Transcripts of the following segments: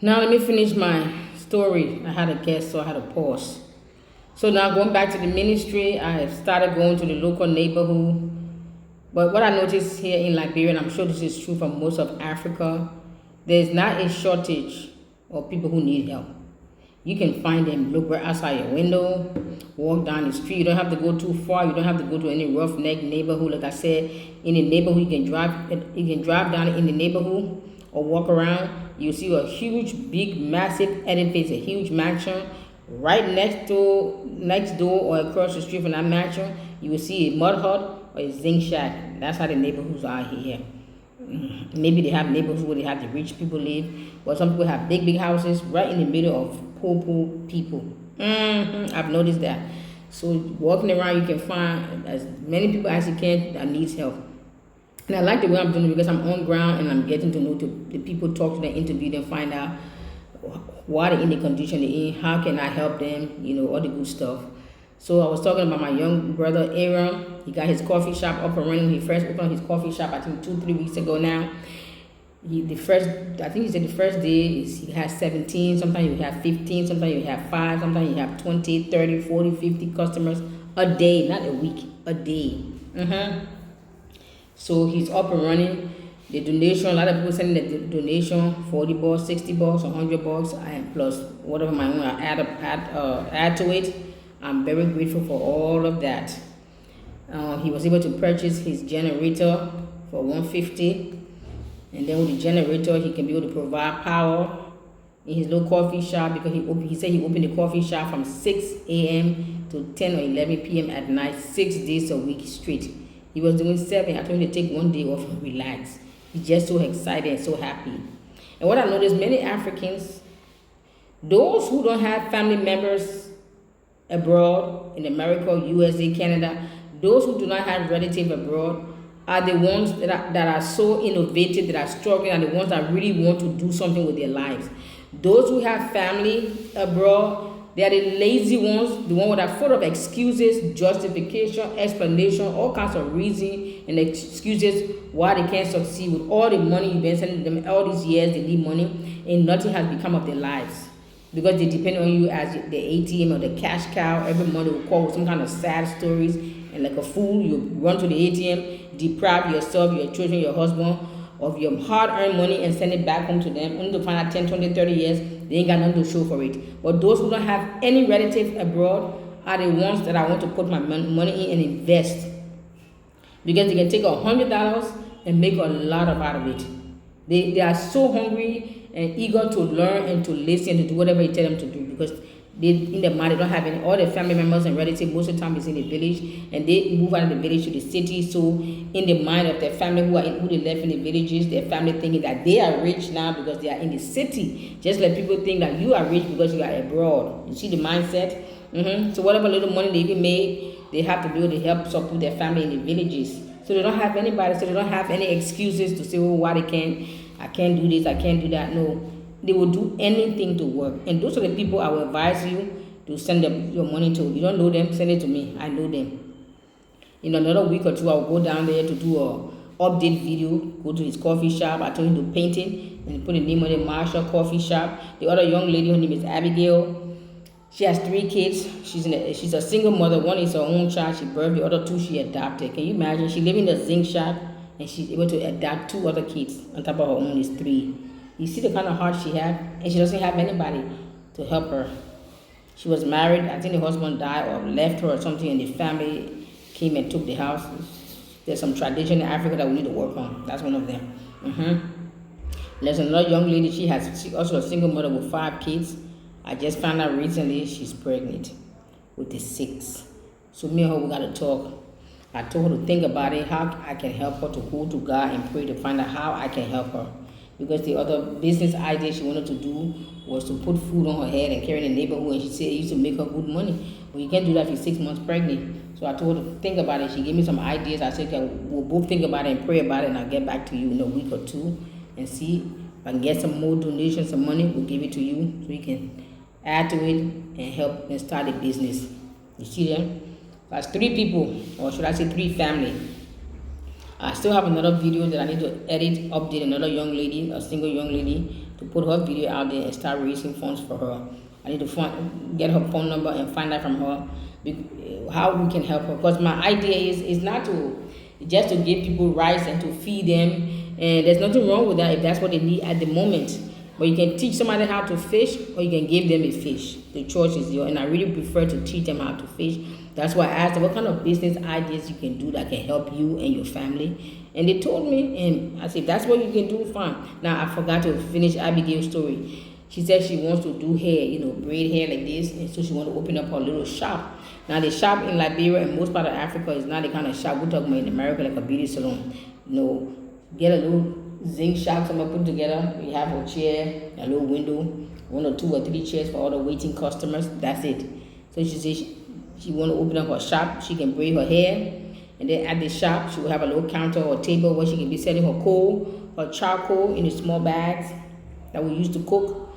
Now let me finish my story. I had a guest, so I had to pause. So now going back to the ministry, I started going to the local neighborhood. But what I noticed here in Liberia, and I'm sure this is true for most of Africa, there's not a shortage of people who need help. You can find them. Look right outside your window, walk down the street. You don't have to go too far. You don't have to go to any roughneck neighborhood. Like I said, in the neighborhood, You can drive down in the neighborhood or walk around. You see a huge, big, massive edifice, a huge mansion. Right next door, or across the street from that mansion, you will see a mud hut or a zinc shack. That's how the neighborhoods are here. Maybe they have neighborhoods where they have the rich people live, but some people have big houses right in the middle of poor people. I've noticed that. So walking around, you can find as many people as you can that needs help. And I like the way I'm doing it because I'm on ground and I'm getting to know the people, talk to them, interview them, find out why they're in the condition they're in, how can I help them, all the good stuff. So I was talking about my young brother Aaron. He got his coffee shop up and running. He first opened his coffee shop, I think 2-3 weeks ago now. I think he said the first day is he has 17, sometimes you have 15, sometimes you have 5, sometimes you have 20, 30, 40, 50 customers a day, not a week, a day. So he's up and running. The donation, a lot of people sending the donation, $40, $60, $100, and plus whatever my own I add to it. I'm very grateful for all of that. He was able to purchase his generator for $150, and then with the generator, he can be able to provide power in his little coffee shop because he said he opened the coffee shop from 6 a.m. to 10 or 11 p.m. at night, 6 days a week straight. He was doing 7. I told him to take one day off and relax. He's just so excited and so happy. And what I noticed, many Africans, those who don't have family members abroad in America, USA, Canada, those who do not have relatives abroad are the ones that are so innovative, that are struggling, and the ones that really want to do something with their lives. Those who have family abroad, they are the lazy ones, the ones that are full of excuses, justification, explanation, all kinds of reasons and excuses why they can't succeed with all the money you've been sending them all these years. They need money and nothing has become of their lives because they depend on you as the ATM or the cash cow. Every month they will call with some kind of sad stories, and like a fool, you run to the ATM, deprive yourself, your children, your husband of your hard-earned money and send it back home to them, only to find out 10, 20, 30 years, they ain't got nothing to show for it. But those who don't have any relatives abroad are the ones that I want to put my money in and invest. Because they can take $100 and make a lot out of it. They are so hungry and eager to learn and to listen, to do whatever you tell them to do, because they in their mind they don't have any, all their family members and relatives most of the time is in the village, and they move out of the village to the city. So in the mind of their family who they left in the villages, their family thinking that they are rich now because they are in the city, just like people think that you are rich because you are abroad. You see the mindset. So whatever little money they even made, they have to be able to help support their family in the villages. So they don't have anybody, so they don't have any excuses to say, oh, why I can't do this, I can't do that. No, they will do anything to work. And those are the people I will advise you to send your money to. You don't know them, send it to me. I know them. In another week or two, I'll go down there to do a update video, go to his coffee shop. I told him to paint it and put the name on it, Marshall Coffee Shop. The other young lady, her name is Abigail. She has 3 kids. She's a single mother. One is her own child. She birthed. The other 2 she adopted. Can you imagine? She lives in the zinc shack and she's able to adopt 2 other kids on top of her own is 3. You see the kind of heart she has, and she doesn't have anybody to help her. She was married. I think the husband died or left her or something, and the family came and took the house. There's some tradition in Africa that we need to work on. That's one of them. There's another young lady. She's also a single mother with 5 kids. I just found out recently she's pregnant with the 6. So me and her, we got to talk. I told her to think about it, how I can help her, to go to God and pray to find out how I can help her. Because the other business idea she wanted to do was to put food on her head and carry in the neighborhood, and she said it used to make her good money. Well, you can't do that if you're 6 months pregnant. So I told her to think about it. She gave me some ideas. I said, okay, we'll both think about it and pray about it, and I'll get back to you in a week or 2 and see if I can get some more donations, some money. We'll give it to you so you can add to it and help and start a business. You see them? That's 3 people, or should I say 3 family. I still have another video that I need to edit, update another young lady, a single young lady, to put her video out there and start raising funds for her. I need to get her phone number and find out from her how we can help her. Because my idea is not to just to give people rice and to feed them, and there's nothing wrong with that if that's what they need at the moment. But you can teach somebody how to fish, or you can give them a fish. The choice is yours, and I really prefer to teach them how to fish. That's why I asked them what kind of business ideas you can do that can help you and your family. And they told me, and I said, that's what you can do, fine. Now, I forgot to finish Abigail's story. She said she wants to do hair, braid hair like this, and so she wants to open up her little shop. Now, the shop in Liberia and most part of Africa is not the kind of shop we're talking about in America, like a beauty salon. Get a little zinc shop, someone put together. You have a chair, a little window, 1 or 2 or 3 chairs for all the waiting customers. That's it. So she says she want to open up her shop. She can braid her hair, and then at the shop she will have a little counter or table where she can be selling her coal, her charcoal in the small bags that we use to cook,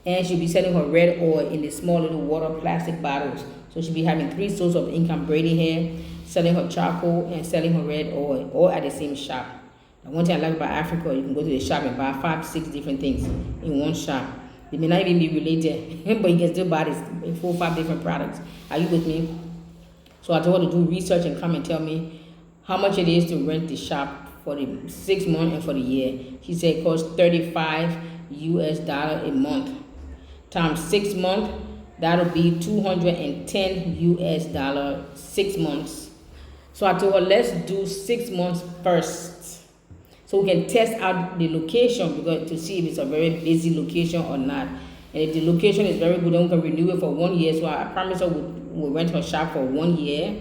and she'll be selling her red oil in the small little water plastic bottles. So she'll be having 3 sources of income: braiding hair, selling her charcoal, and selling her red oil, all at the same shop. And one thing I like about Africa, you can go to the shop and buy 5, 6 different things in one shop. They may not even be related, but you can still buy this 4 or 5 different products. Are you with me? So I told her to do research and come and tell me how much it is to rent the shop for the 6 months and for the year. She said it costs $35 a month. Times 6 months, that'll be $210 6 months. So I told her, let's do 6 months first, so we can test out the location, because to see if it's a very busy location or not. And if the location is very good, then we can renew it for 1 year. So I promised her we'll rent her shop for 1 year.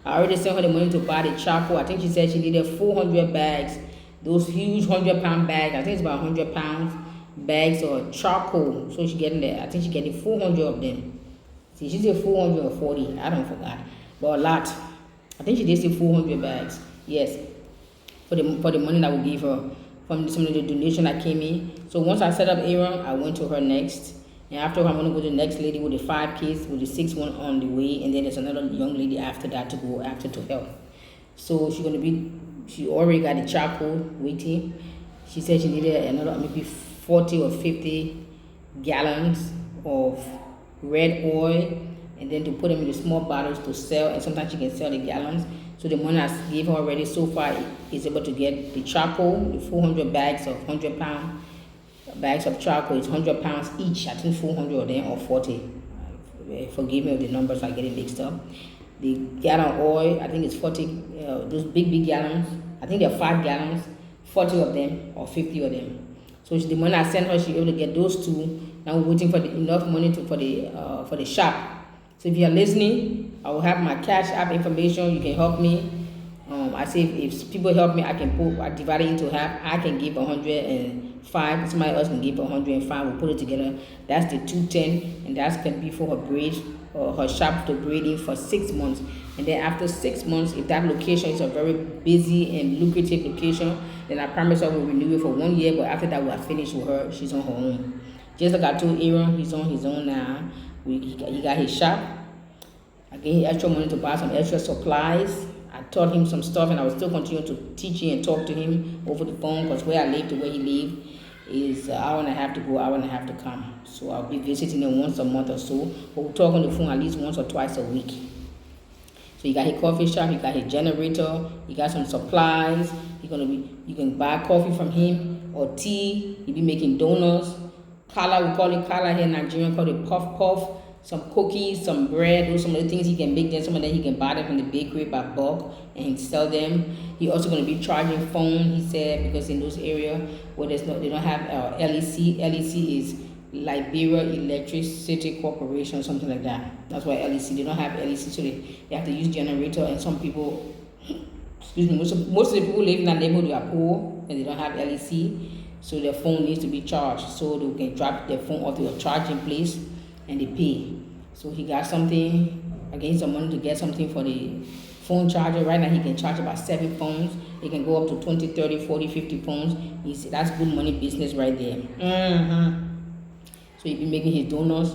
I already sent her the money to buy the charcoal. I think she said she needed 400 bags, those huge 100-pound bags. I think it's about 100 pounds bags of charcoal. So she getting there. I think she getting 400 of them. See, she said 400 or 40. I don't forgot, but a lot. I think she did say 400 bags. Yes, for the money that we gave her from some of the donation that came in. So once I set up Aaron, I went to her next. And after her, I'm going to go to the next lady with the 5 kids, with the 6th one on the way. And then there's another young lady after that to go after to help. So she already got the charcoal waiting. She said she needed another maybe 40 or 50 gallons of red oil, and then to put them in the small bottles to sell. And sometimes she can sell the gallons. So the money I gave her already so far is able to get the charcoal, the 400 bags of 100-pound bags of charcoal. It's 100 pounds each. I think 400 of them, or 40. Forgive me if the numbers are getting mixed up. The gallon oil, I think it's 40. Those big gallons, I think they're 5 gallons, 40 of them or 50 of them. So the money I sent her, she's able to get those 2. Now we're waiting for enough money for the shop. So if you're listening, I will have my Cash App information. You can help me. I say if people help me, I divide it into half. I can give 105. Somebody else can give 105. We'll put it together. That's the 210, and that can be for her braid or her shop to braid in for 6 months. And then after 6 months, if that location is a very busy and lucrative location, then I promise her we'll renew it for 1 year. But after that, we'll finish with her. She's on her own. Just like I told Aaron, he's on his own now. He got his shop. I gave him extra money to buy some extra supplies. I taught him some stuff, and I will still continue to teach him and talk to him over the phone, because where I live to where he lives is an hour and a half to go, hour and a half to come. So I'll be visiting him once a month or so, but we'll talk on the phone at least once or twice a week. So he got his coffee shop, he got his generator, he got some supplies. You can buy coffee from him or tea. He'll be making donuts. Kala, we call it kala here in Nigeria, call it puff. Some cookies, some bread, those some of the things he can make. Then some of them he can buy them from the bakery by bulk and sell them. He also going to be charging phone, he said, because in those areas where they don't have LEC. LEC is Liberia Electricity Corporation, something like that. That's why LEC, they don't have LEC, so they have to use generator. And some people, excuse me, most of the people live in that neighborhood, they are poor and they don't have LEC, so their phone needs to be charged. So they can drop their phone off to a charging place and they pay. So he got something, against some money to get something for the phone charger. Right now he can charge about 7 phones. He can go up to 20, 30, 40, 50 phones. He said that's good money business right there. So he been making his donuts,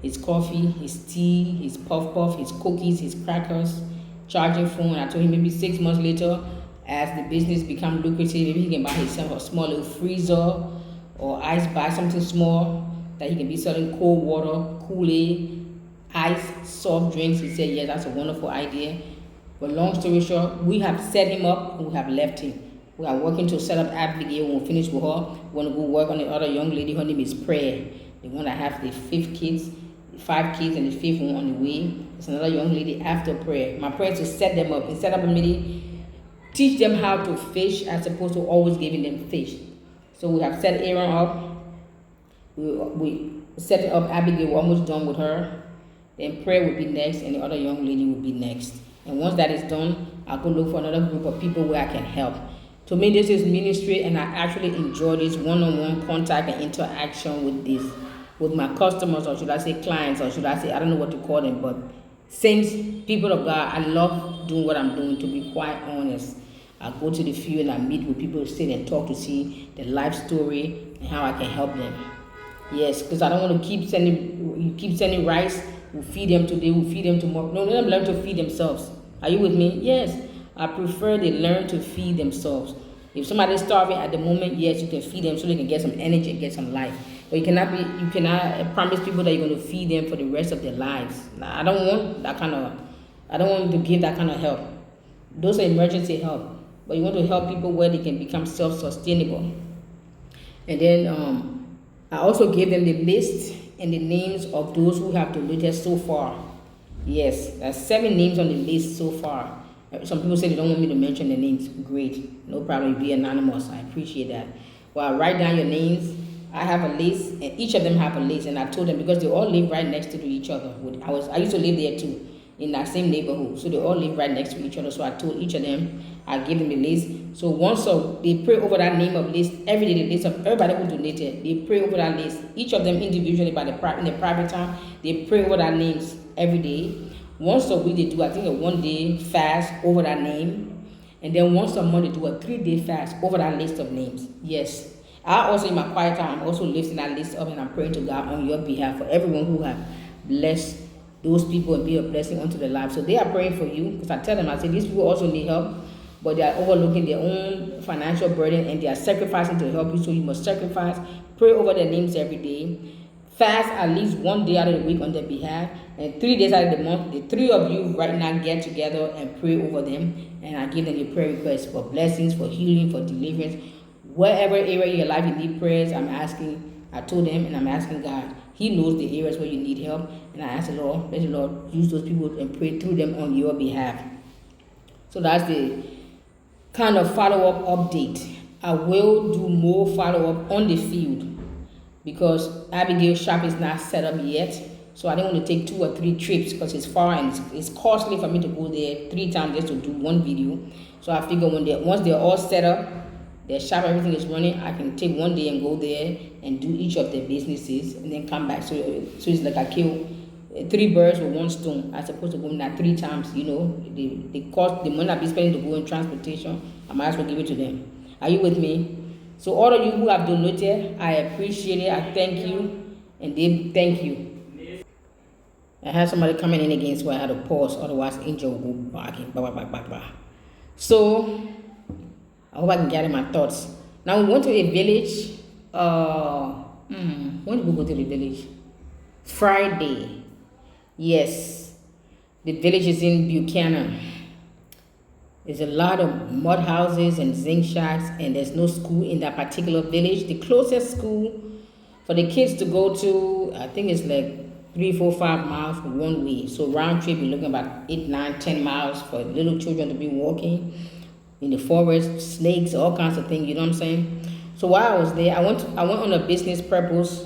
his coffee, his tea, his puff, his cookies, his crackers, charging phone. I told him maybe 6 months later, as the business become lucrative, maybe he can buy himself a small little freezer or Ice buy something small that he can be selling cold water, Kool-Aid, ice, soft drinks. He said, yes, that's a wonderful idea. But long story short, we have set him up and we have left him. We are working to set up Abigail. When we finish with her, we want to go work on the other young lady. Her name is Prayer. The one that has the 5 kids and the 5th one on the way. It's another young lady after Prayer. My prayer is to set them up and set up a meeting, teach them how to fish as opposed to always giving them fish. So we have set Aaron up. We set up Abigail. We're almost done with her. Then Prayer will be next, and the other young lady will be next. And once that is done, I'll go look for another group of people where I can help. To me, this is ministry, and I actually enjoy this one-on-one contact and interaction with my customers, or should I say clients, or should I say, I don't know what to call them, but saints, people of God. I love doing what I'm doing, to be quite honest. I go to the field and I meet with people, sit and talk to see their life story and how I can help them. Yes, because I don't want to keep sending rice. We'll feed them today, we'll feed them tomorrow. No, let them learn to feed themselves. Are you with me? Yes, I prefer they learn to feed themselves. If somebody's starving at the moment, yes, you can feed them so they can get some energy and get some life. But you cannot promise people that you're going to feed them for the rest of their lives. I don't want to give that kind of help. Those are emergency help. But you want to help people where they can become self-sustainable. And then I also gave them the list and the names of those who have donated so far. Yes, there's 7 names on the list so far. Some people say they don't want me to mention the names. Great, no problem. Be anonymous. I appreciate that. Well, write down your names. I have a list, and each of them have a list. And I told them, because they all live right next to each other. I used to live there too, in that same neighborhood. So they all live right next to each other. So I told each of them, I gave them the list. So once they pray over that name of list every day, the list of everybody who donated, they pray over that list. Each of them individually in the private time, they pray over that names every day. Once a week they do, I think, a 1-day fast over that name. And then once a month they do a 3-day fast over that list of names. Yes. I also, in my quiet time, I'm also lifting that list up and I'm praying to God on your behalf for everyone who have blessed those people and be a blessing unto their lives. So they are praying for you, because I tell them, I say, these people also need help, but they are overlooking their own financial burden and they are sacrificing to help you, so you must sacrifice. Pray over their names every day. Fast at least 1 day out of the week on their behalf, and 3 days out of the month. The 3 of you right now get together and pray over them, and I give them your prayer requests for blessings, for healing, for deliverance. Whatever area in your life you need prayers, I told them, and I'm asking God. He knows the areas where you need help, and I ask the Lord, let the Lord use those people and pray through them on your behalf. So that's the kind of follow-up update. I will do more follow-up on the field, because Abigail's shop is not set up yet. So I don't want to take 2 or 3 trips, because it's far and it's costly for me to go there 3 times just to do one video. So I figure once they're all set up, their shop, everything is running, I can take 1 day and go there and do each of their businesses and then come back. So it's like I kill 3 birds with 1 stone. I'm supposed to go that 3 times, the cost, the money I'll be spending to go in transportation, I might as well give it to them. Are you with me? So all of you who have donated, I appreciate it. I thank you, and they thank you. I had somebody coming in again, so I had to pause, otherwise Angel will go barking. So I hope I can gather my thoughts. Now we went to a village. When did we go to the village? Friday. Yes, the village is in Buchanan. There's a lot of mud houses and zinc shacks, and there's no school in that particular village. The closest school for the kids to go to, I think it's like 3, 4, 5 miles one way. So round trip, you're looking about 8, 9, 10 miles for little children to be walking in the forest, snakes, all kinds of things. You know what I'm saying? So while I was there, I went on a business purpose,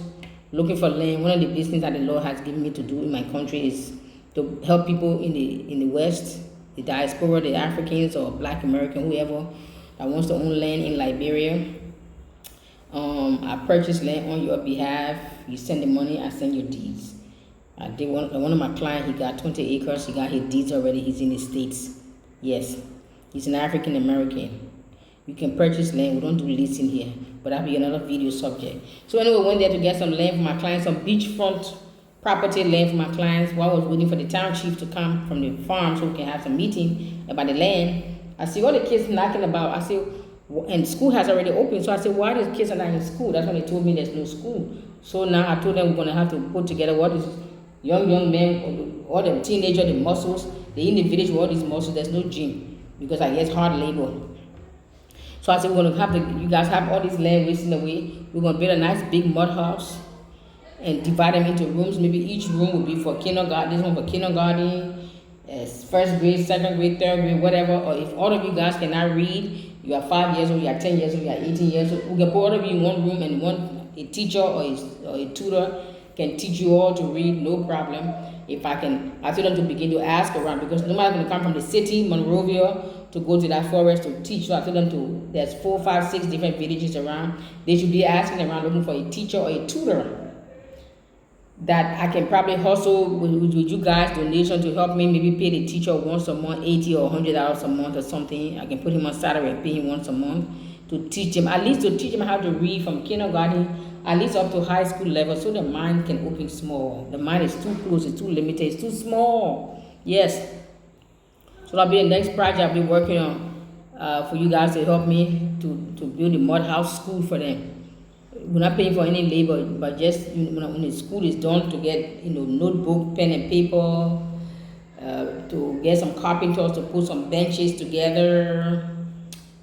looking for land. One of the business that the Lord has given me to do in my country is to help people in the West, the diaspora, the Africans or Black American, whoever that wants to own land in Liberia. I purchase land on your behalf. You send the money, I send your deeds. I did one of my clients, he got 20 acres. He got his deeds already. He's in the States. Yes, he's an African American. You can purchase land. We don't do leasing here, but that'll be another video subject. So anyway, went there to get some land for my clients, some beachfront property land for my clients. While I was waiting for the town chief to come from the farm so we can have some meeting about the land, I see all the kids knocking about. I said, And school has already opened. So I said, why the kids are not in school? That's when they told me there's no school. So now I told them we're going to have to put together what is young men, all the teenagers, the muscles. They in the village with all these muscles. There's no gym because I guess hard labor. So I said, we're going to have you guys have all this land wasting away. We're going to build a nice big mud house and divide them into rooms. Maybe each room will be for kindergarten. This one for kindergarten, first grade, second grade, third grade, whatever. Or if all of you guys cannot read, you are 5 years old, you are 10 years old, you are 18 years old, we can put all of you in one room and a teacher or a tutor can teach you all to read, no problem. If I tell them to begin to ask around because nobody's going to come from the city, Monrovia, to go to that forest to teach. So I tell them there's 4, 5, 6 different villages around. They should be asking around looking for a teacher or a tutor that I can probably hustle with you guys donation to help me maybe pay the teacher once a month, $80 or $100 a month or something. I can put him on salary and pay him once a month to teach him, at least to teach him how to read from kindergarten, at least up to high school level, so the mind can open small. The mind is too close, it's too limited, it's too small. Yes. So that'll be the next project I'll be working on for you guys to help me to build a mud house school for them. We're not paying for any labor, but just when the school is done, to get notebook, pen and paper, to get some carpenters to put some benches together.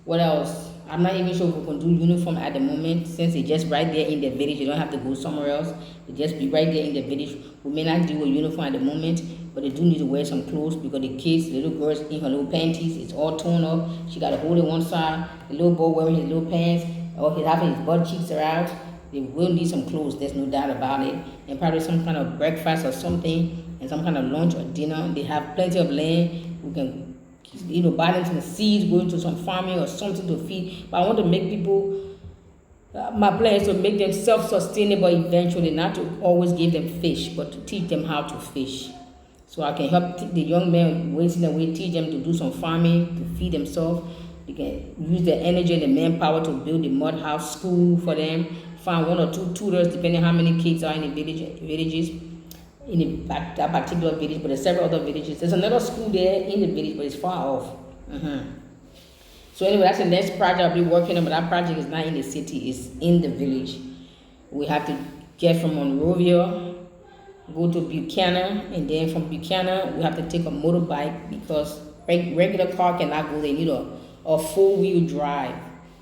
What else? I'm not even sure if we can do uniform at the moment, since it's just right there in the village. You don't have to go somewhere else. It just be right there in the village. We may not do a uniform at the moment, but they do need to wear some clothes because the kids, the little girls in her little panties, it's all torn up. She got a hole in one side. The little boy wearing his little pants, or he's having his butt cheeks are out. They will need some clothes, there's no doubt about it. And probably some kind of breakfast or something, and some kind of lunch or dinner. They have plenty of land. We can buy them some seeds, go into some farming or something to feed. But I want to make people, my plan is to make them self-sustainable eventually, not to always give them fish, but to teach them how to fish. So I can help the young men wasting away, teach them to do some farming, to feed themselves. They can use the energy and the manpower to build a mud house school for them. Find 1 or 2 tutors, depending how many kids are in the villages, in that particular village, but there's several other villages. There's another school there in the village, but it's far off. So anyway, that's the next project I'll be working on, but that project is not in the city, it's in the village. We have to get from Monrovia, go to Buchanan, and then from Buchanan, we have to take a motorbike because regular car cannot go there. You need a 4-wheel drive,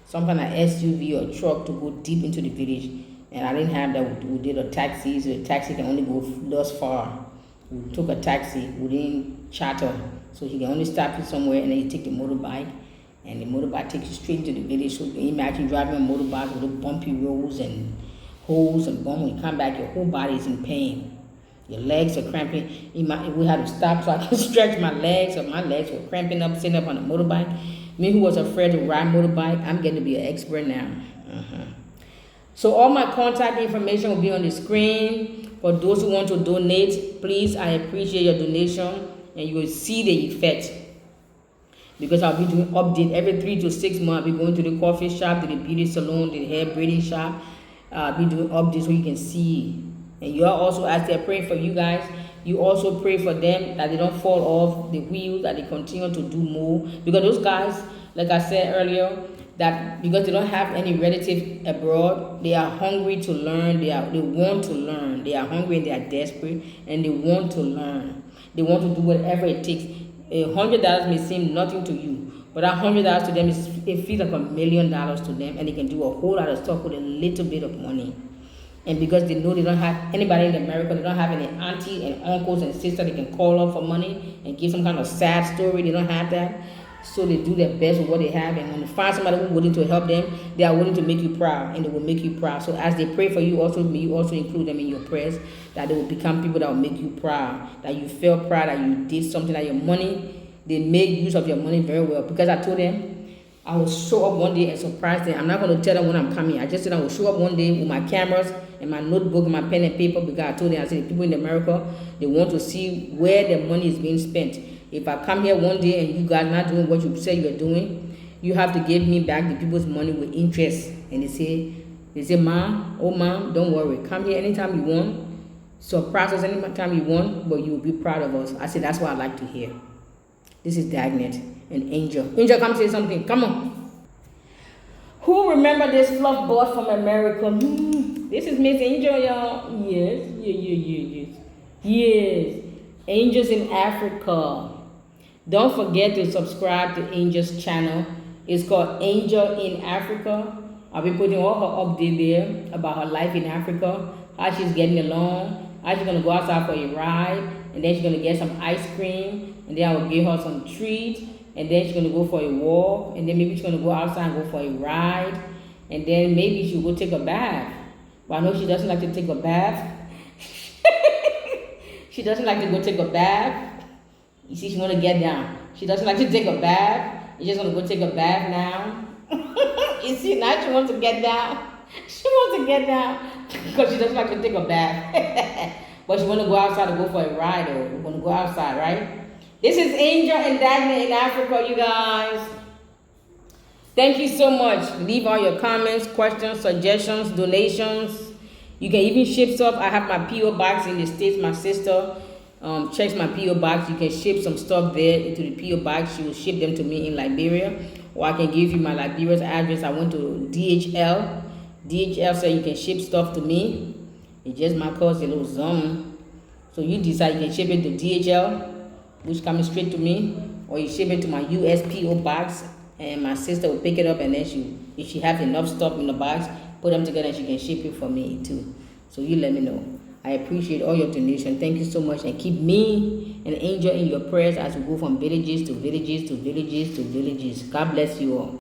some kind of SUV or truck to go deep into the village. And I didn't have that. We did a taxi, so the taxi can only go thus far. We took a taxi, we didn't charter, so he can only stop you somewhere and then you take the motorbike, and the motorbike takes you straight into the village. So imagine driving a motorbike with the bumpy roads and holes and bumps. When you come back, your whole body is in pain. Your legs are cramping. We had to stop so I can stretch my legs, so my legs were cramping up sitting up on a motorbike. Me who was afraid to ride motorbike, I'm getting to be an expert now. So all my contact information will be on the screen. For those who want to donate, please, I appreciate your donation, and you will see the effect. Because I'll be doing update every 3 to 6 months. I'll be going to the coffee shop, to the beauty salon, to the hair braiding shop. I'll be doing updates so you can see. And you are also, as they're praying for you guys, you also pray for them that they don't fall off the wheels, that they continue to do more. Because those guys, like I said earlier, that because they don't have any relative abroad, they are hungry to learn. They want to learn. They are hungry and they are desperate, and they want to learn. They want to do whatever it takes. $100 may seem nothing to you, but that $100 to them it feels like $1 million to them, and they can do a whole lot of stuff with a little bit of money. And because they know they don't have anybody in America, they don't have any auntie and uncles and sisters they can call up for money and give some kind of sad story. They don't have that. So they do their best with what they have, and when they find somebody who's willing to help them, they are willing to make you proud, and they will make you proud. So as they pray for you, may you also include them in your prayers, that they will become people that will make you proud, that you feel proud that you did something, that your money, they make use of your money very well. Because I told them I will show up one day and surprise them. I'm not going to tell them when I'm coming. I just said I will show up one day with my cameras and my notebook and my pen and paper, because I told them, I said, the people in America, they want to see where their money is being spent. If I come here one day and you guys not doing what you say you're doing, you have to give me back the people's money with interest. And they say, Mom, oh Mom, don't worry. Come here anytime you want. Surprise us anytime you want, but you will be proud of us. I said, that's what I like to hear. This is Dagnet and Angel. Angel, come say something. Come on. Who remember this fluff board from America? This is Miss Angel, y'all. Yes, yes. Yes, Angels in Africa. Don't forget to subscribe to Angel's channel. It's called Angel in Africa. I'll be putting all her update there about her life in Africa, how she's getting along, how she's gonna go outside for a ride, and then she's gonna get some ice cream, and then I will give her some treats, and then she's gonna go for a walk, and then maybe she's gonna go outside and go for a ride, and then maybe she'll go take a bath. But I know she doesn't like to take a bath. She doesn't like to go take a bath. You see, she's gonna get down. She doesn't like to take a bath. You're just gonna go take a bath now. You see, now she wants to get down. She wants to get down because she doesn't like to take a bath. But she want to go outside to go for a ride, or we want to go outside, right? This is Angel and Dagnet in Africa, you guys. Thank you so much. Leave all your comments, questions, suggestions, donations. You can even ship stuff. I have my P.O. box in the States. My sister checks my P.O. box. You can ship some stuff there into the P.O. box. She will ship them to me in Liberia. Or I can give you my Liberia's address. I went to DHL. DHL said you can ship stuff to me. It just might cost a little something. So you decide you can ship it to DHL, which comes straight to me, or you ship it to my US P.O. box, and my sister will pick it up, and then if she has enough stuff in the box, put them together and she can ship it for me too. So you let me know. I appreciate all your donation. Thank you so much, and keep me and Angel in your prayers as we go from villages to villages to villages to villages. God bless you all.